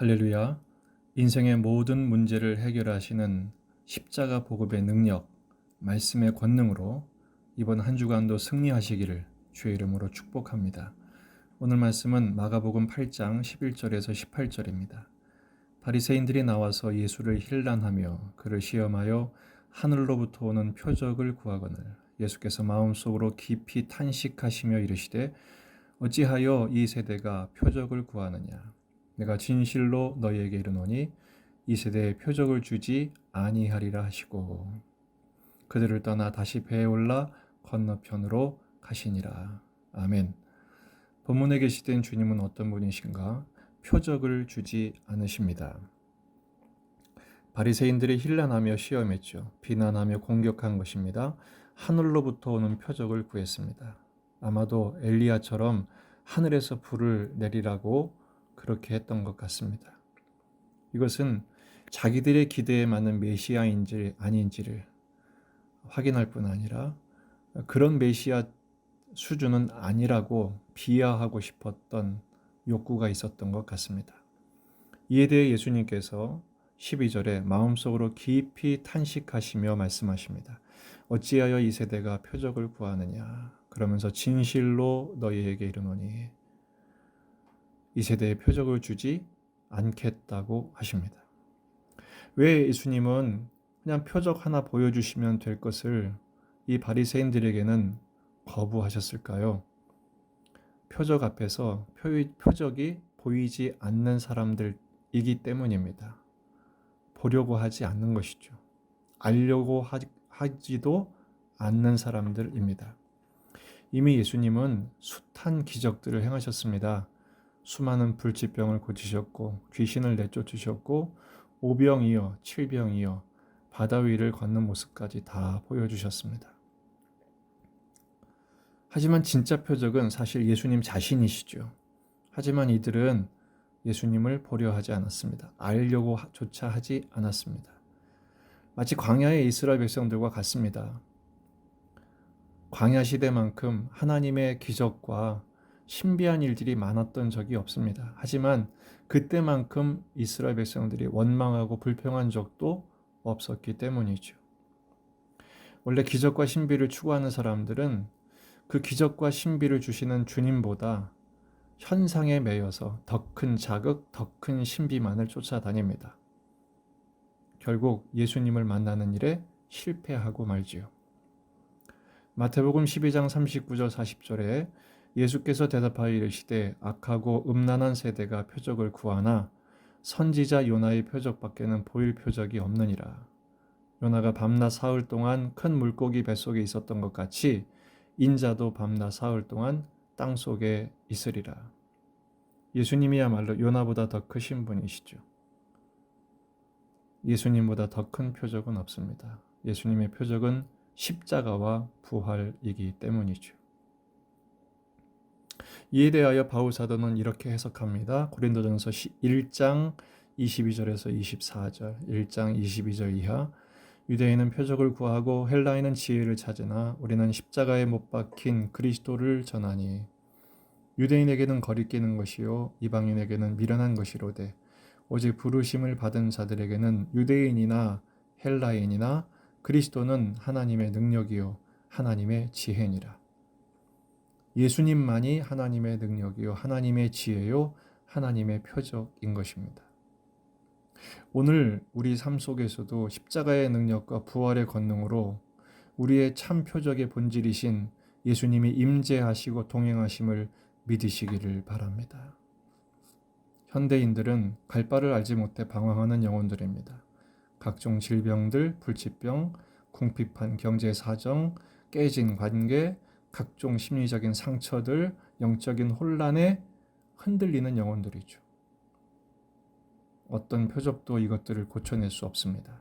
할렐루야. 인생의 모든 문제를 해결하시는 십자가 복음의 능력, 말씀의 권능으로 이번 한 주간도 승리하시기를 주의 이름으로 축복합니다. 오늘 말씀은 마가복음 8장 11절에서 18절입니다. 바리새인들이 나와서 예수를 힐난하며 그를 시험하여 하늘로부터 오는 표적을 구하거늘 예수께서 마음속으로 깊이 탄식하시며 이르시되 어찌하여 이 세대가 표적을 구하느냐. 내가 진실로 너희에게 이르노니 이 세대에 표적을 주지 아니하리라 하시고 그들을 떠나 다시 배에 올라 건너편으로 가시니라. 아멘. 본문에 계시된 주님은 어떤 분이신가? 표적을 주지 않으십니다. 바리새인들이 힐난하며 시험했죠. 비난하며 공격한 것입니다. 하늘로부터 오는 표적을 구했습니다. 아마도 엘리야처럼 하늘에서 불을 내리라고 그렇게 했던 것 같습니다. 이것은 자기들의 기대에 맞는 메시아인지 아닌지를 확인할 뿐 아니라 그런 메시아 수준은 아니라고 비하하고 싶었던 욕구가 있었던 것 같습니다. 이에 대해 예수님께서 12절에 마음속으로 깊이 탄식하시며 말씀하십니다. 어찌하여 이 세대가 표적을 구하느냐. 그러면서 진실로 너희에게 이르노니 이 세대에 표적을 주지 않겠다고 하십니다. 왜 예수님은 그냥 표적 하나 보여주시면 될 것을 이 바리새인들에게는 거부하셨을까요? 표적 앞에서 표적이 보이지 않는 사람들이기 때문입니다. 보려고 하지 않는 것이죠. 알려고 하지도 않는 사람들입니다. 이미 예수님은 숱한 기적들을 행하셨습니다. 수많은 불치병을 고치셨고 귀신을 내쫓으셨고 오병이어 칠병이어 바다 위를 걷는 모습까지 다 보여주셨습니다. 하지만 진짜 표적은 사실 예수님 자신이시죠. 하지만 이들은 예수님을 보려 하지 않았습니다. 알려고 조차 하지 않았습니다. 마치 광야의 이스라엘 백성들과 같습니다. 광야 시대만큼 하나님의 기적과 신비한 일들이 많았던 적이 없습니다. 하지만 그때만큼 이스라엘 백성들이 원망하고 불평한 적도 없었기 때문이죠. 원래 기적과 신비를 추구하는 사람들은 그 기적과 신비를 주시는 주님보다 현상에 매여서 더 큰 자극, 더 큰 신비만을 쫓아다닙니다. 결국 예수님을 만나는 일에 실패하고 말지요. 마태복음 12장 39절 40절에 예수께서 대답하여 이르시되 악하고 음란한 세대가 표적을 구하나 선지자 요나의 표적밖에는 보일 표적이 없느니라. 요나가 밤낮 사흘 동안 큰 물고기 뱃속에 있었던 것 같이 인자도 밤낮 사흘 동안 땅속에 있으리라. 예수님이야말로 요나보다 더 크신 분이시죠. 예수님보다 더 큰 표적은 없습니다. 예수님의 표적은 십자가와 부활이기 때문이죠. 이에 대하여 바울 사도는 이렇게 해석합니다. 고린도전서 1장 22절에서 24절, 1장 22절 이하 유대인은 표적을 구하고 헬라인은 지혜를 찾으나 우리는 십자가에 못 박힌 그리스도를 전하니 유대인에게는 거리끼는 것이요 이방인에게는 미련한 것이로되 오직 부르심을 받은 자들에게는 유대인이나 헬라인이나 그리스도는 하나님의 능력이요 하나님의 지혜니라. 예수님만이 하나님의 능력이요 하나님의 지혜요 하나님의 표적인 것입니다. 오늘 우리 삶 속에서도 십자가의 능력과 부활의 권능으로 우리의 참 표적의 본질이신 예수님이 임재하시고 동행하심을 믿으시기를 바랍니다. 현대인들은 갈 바를 알지 못해 방황하는 영혼들입니다. 각종 질병들, 불치병, 궁핍한 경제 사정, 깨진 관계, 각종 심리적인 상처들, 영적인 혼란에 흔들리는 영혼들이죠. 어떤 표적도 이것들을 고쳐낼 수 없습니다.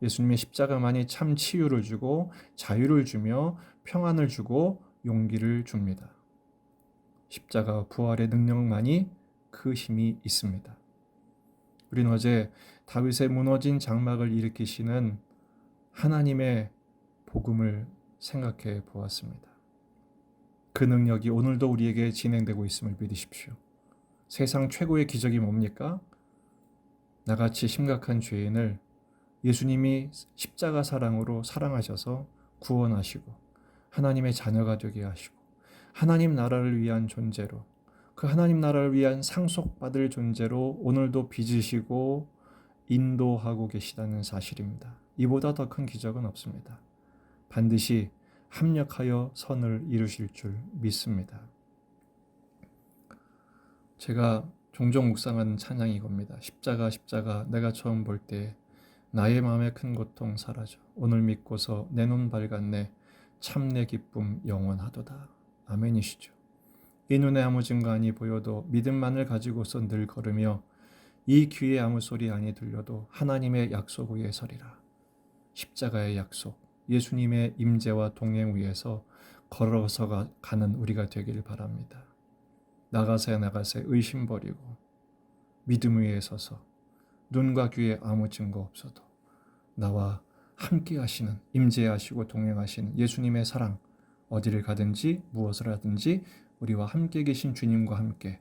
예수님의 십자가만이 참 치유를 주고 자유를 주며 평안을 주고 용기를 줍니다. 십자가 부활의 능력만이 그 힘이 있습니다. 우린 어제 다윗의 무너진 장막을 일으키시는 하나님의 복음을 생각해 보았습니다. 그 능력이 오늘도 우리에게 진행되고 있음을 믿으십시오. 세상 최고의 기적이 뭡니까? 나같이 심각한 죄인을 예수님이 십자가 사랑으로 사랑하셔서 구원하시고 하나님의 자녀가 되게 하시고 하나님 나라를 위한 존재로, 그 하나님 나라를 위한 상속받을 존재로 오늘도 빚으시고 인도하고 계시다는 사실입니다. 이보다 더 큰 기적은 없습니다. 반드시 합력하여 선을 이루실 줄 믿습니다. 제가 종종 묵상하는 찬양이 이겁니다. 십자가 십자가 내가 처음 볼 때 나의 마음의 큰 고통 사라져 오늘 믿고서 내 눈 밝았네 참 내 기쁨 영원하도다. 아멘이시죠. 이 눈에 아무 증거 아니 보여도 믿음만을 가지고서 늘 걸으며 이 귀에 아무 소리 아니 들려도 하나님의 약속 위에 서리라. 십자가의 약속, 예수님의 임재와 동행 위에서 걸어서 가는 우리가 되길 바랍니다. 나가세 의심 버리고 믿음 위에 서서 눈과 귀에 아무 증거 없어도 나와 함께 하시는, 임재하시고 동행하시는 예수님의 사랑, 어디를 가든지 무엇을 하든지 우리와 함께 계신 주님과 함께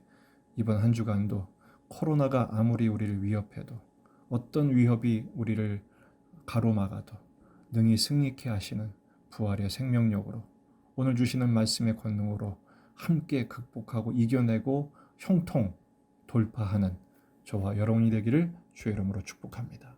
이번 한 주간도 코로나가 아무리 우리를 위협해도 어떤 위협이 우리를 가로막아도 능히 승리케 하시는 부활의 생명력으로 오늘 주시는 말씀의 권능으로 함께 극복하고 이겨내고 형통 돌파하는 저와 여러분이 되기를 주의 이름으로 축복합니다.